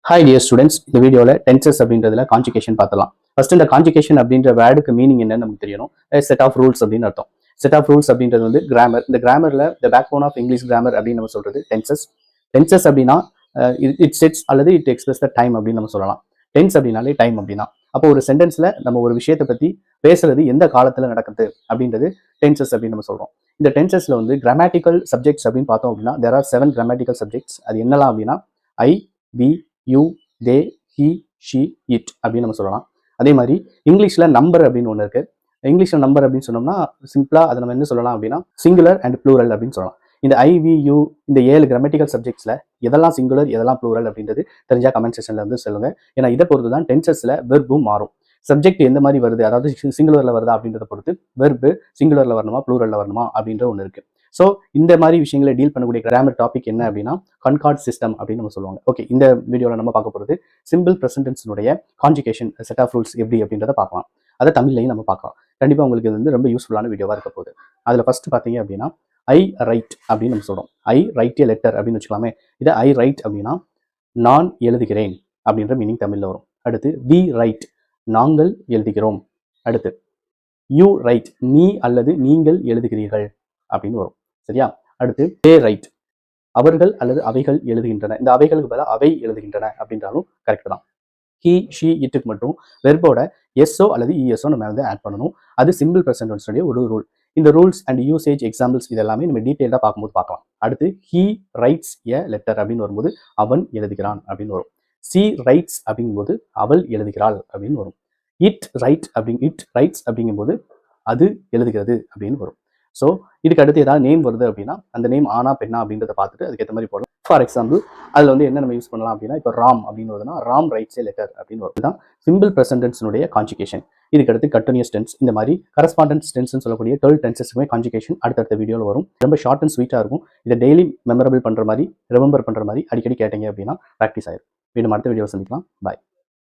Hi dear students, இந்த வீடியோல tenses அப்படின்றதுல கான்ஜுகேஷன் பார்த்தலாம். ஃபர்ஸ்ட் இந்த கான்ஜுகேஷன் அப்படின்ற வேர்டுக்கு மீனிங் என்னன்னு நமக்கு தெரியணும். செட் ஆஃப் ரூல்ஸ் அப்படின்னு அர்த்தம். செட் ஆஃப் ரூல்ஸ் அப்படின்றது வந்து கிராமர். இந்த கிராமர்ல the backbone of English grammar அப்படின்னு நம்ம சொல்றது டென்சஸ். டென்சஸ் அப்படின்னா இட் செட்ஸ் அல்லது இட் எக்ஸ்பிரஸ் த டைம் அப்படின்னு நம்ம சொல்லலாம். டென்ஸ் அப்படின்னாலே டைம் அப்படின்னா அப்போ ஒரு சென்டென்ஸ்ல நம்ம ஒரு விஷயத்தை பத்தி பேசுறது எந்த காலத்துல நடக்குது அப்படின்றது டென்சஸ் அப்படின்னு நம்ம சொல்றோம். இந்த டென்சஸ்ல வந்து கிராமட்டிக்கல் சப்ஜெக்ட்ஸ் அப்படின்னு பார்த்தோம் அப்படின்னா there are 7 கிராமட்டிக்கல் சப்ஜெக்ட்ஸ். அது என்னலாம் அப்படின்னா I, we, you, they, he, she, it அப்படின்னு நம்ம சொல்லலாம். அதே மாதிரி இங்கிலீஷ்ல நம்பர் அப்படின்னு ஒன்று இருக்கு. இங்கிலீஷ்ல நம்பர் அப்படின்னு சொன்னோம்னா சிம்பிளா அதை நம்ம என்ன சொல்லலாம் அப்படின்னா சிங்குலர் அண்ட் ப்ளூரல் அப்படின்னு சொல்லலாம். இந்த ஐ, வி, யூ இந்த 7 கிராமட்டிக்கல் சப்ஜெக்ட்ஸ்ல எதெல்லாம் சிங்குலர் எதெல்லாம் ப்ளூரல் அப்படின்றது தெரிஞ்சா கமெண்ட் செக்ஷன்ல வந்து சொல்லுங்க. ஏன்னா இதை பொறுத்து தான் டென்சஸ்ல வெர்பும் மாறும். சப்ஜெக்ட் எந்த மாதிரி வருது, அதாவது சிங்குலர்ல வருதா அப்படின்றத பொறுத்து வெர்பு சிங்குலர்ல வரணுமா ப்ளூரல்ல வரணுமா அப்படின்ற ஒன்று இருக்கு. ஸோ இந்த மாதிரி விஷயங்களை டீல் பண்ணக்கூடிய கிராமர் டாபிக் என்ன அப்படின்னா கன்கார்ட் சிஸ்டம் அப்படின்னு நம்ம சொல்லுவாங்க. ஓகே, இந்த வீடியோவில் நம்ம பார்க்க போகிறது சிம்பிள் ப்ரெசன்டென்ஸினுடைய கான்ஜுகேஷன் செட் ஆஃப் ரூல்ஸ் எப்படி அப்படின்றத பார்க்கலாம். அதை தமிழ்லையும் நம்ம பார்க்கலாம். கண்டிப்பாக உங்களுக்கு இது வந்து ரொம்ப யூஸ்ஃபுல்லான வீடியோவாக இருக்க போகுது. அதில் ஃபர்ஸ்ட் பார்த்தீங்க அப்படின்னா ஐ ரைட் அப்படின்னு நம்ம சொல்கிறோம். ஐ ரைட் ஏ லெட்டர் அப்படின்னு வச்சுக்கலாமே. இதை ஐ ரைட் அப்படின்னா நான் எழுதுகிறேன் அப்படின்ற மீனிங் தமிழில் வரும். அடுத்து வி ரைட் நாங்கள் எழுதுகிறோம். அடுத்து யூ ரைட் நீ அல்லது நீங்கள் எழுதுகிறீர்கள் அப்படின்னு வரும். சரியா? அடுத்து தே ரைட் அவர்கள் அல்லது அவைகள் எழுதுகின்றன. இந்த அவைகளுக்கு பதிலாக அவை எழுதுகின்றன அப்படின்றாலும் கரெக்ட் தான். ஹி, ஷி, இட்டுக்கு மட்டும் வெர்போட எஸ்ஓ அல்லது இஎஸ்ஓ நம்ம வந்து ஆட் பண்ணணும். அது சிம்பிள் ப்ரெசன்டென்ஸுடைய ஒரு ரூல். இந்த ரூல்ஸ் அண்ட் யூசேஜ் எக்ஸாம்பிள்ஸ் இதெல்லாமே நம்ம டீட்டெயிலாக பார்க்கும்போது பார்க்கலாம். அடுத்து ஹி ரைட்ஸ் எ லெட்டர் அப்படின்னு வரும்போது அவன் எழுதுகிறான் அப்படின்னு வரும். சி ரைட்ஸ் அப்படிங்கும்போது அவள் எழுதுகிறாள் அப்படின்னு வரும். இட் ரைட்ஸ் அப்படிங்கும்போது அது எழுதுகிறது அப்படின்னு வரும். ஸோ இதுக்கு அடுத்து ஏதாவது நேம் வருது அப்படின்னா அந்த நேம் ஆனா பெண்ணா அப்படின்றத பார்த்துட்டு அதுக்கேற்ற மாதிரி போடலாம். ஃபார் எக்ஸாம்பிள் அதில் வந்து என்ன நம்ம யூஸ் பண்ணலாம் அப்படின்னா இப்போ ராம் அப்படின்னு வருதுன்னா ராம் ரைட்ஸ் ஏ லெட்டர் அப்படின்னு வரும். இதுதான் சிம்பிள் ப்ரெசன்டென்ஸினுடைய கான்ஜுகேஷன். இதுக்கு அடுத்து கண்டினியூஸ் டென்ஸ், இந்த மாதிரி கரஸ்பாண்டன்ஸ் டென்ஸ்னு சொல்லக்கூடிய 12 டென்சஸ்க்குமே கான்ஜுகேஷன் அடுத்தடுத்த வீடியோவில் வரும். ரொம்ப ஷார்ட் அண்ட் ஸ்வீட்டாக இருக்கும். இதை டெய்லி மெமரபிள் பண்ணுற மாதிரி ரிமெம்பர் பண்ணுற மாதிரி அடிக்கடி கேட்டீங்க அப்படின்னா ப்ராக்டிஸ் ஆயிடும். மீண்டும் அடுத்த வீடியோ சந்திக்கலாம். பாய்.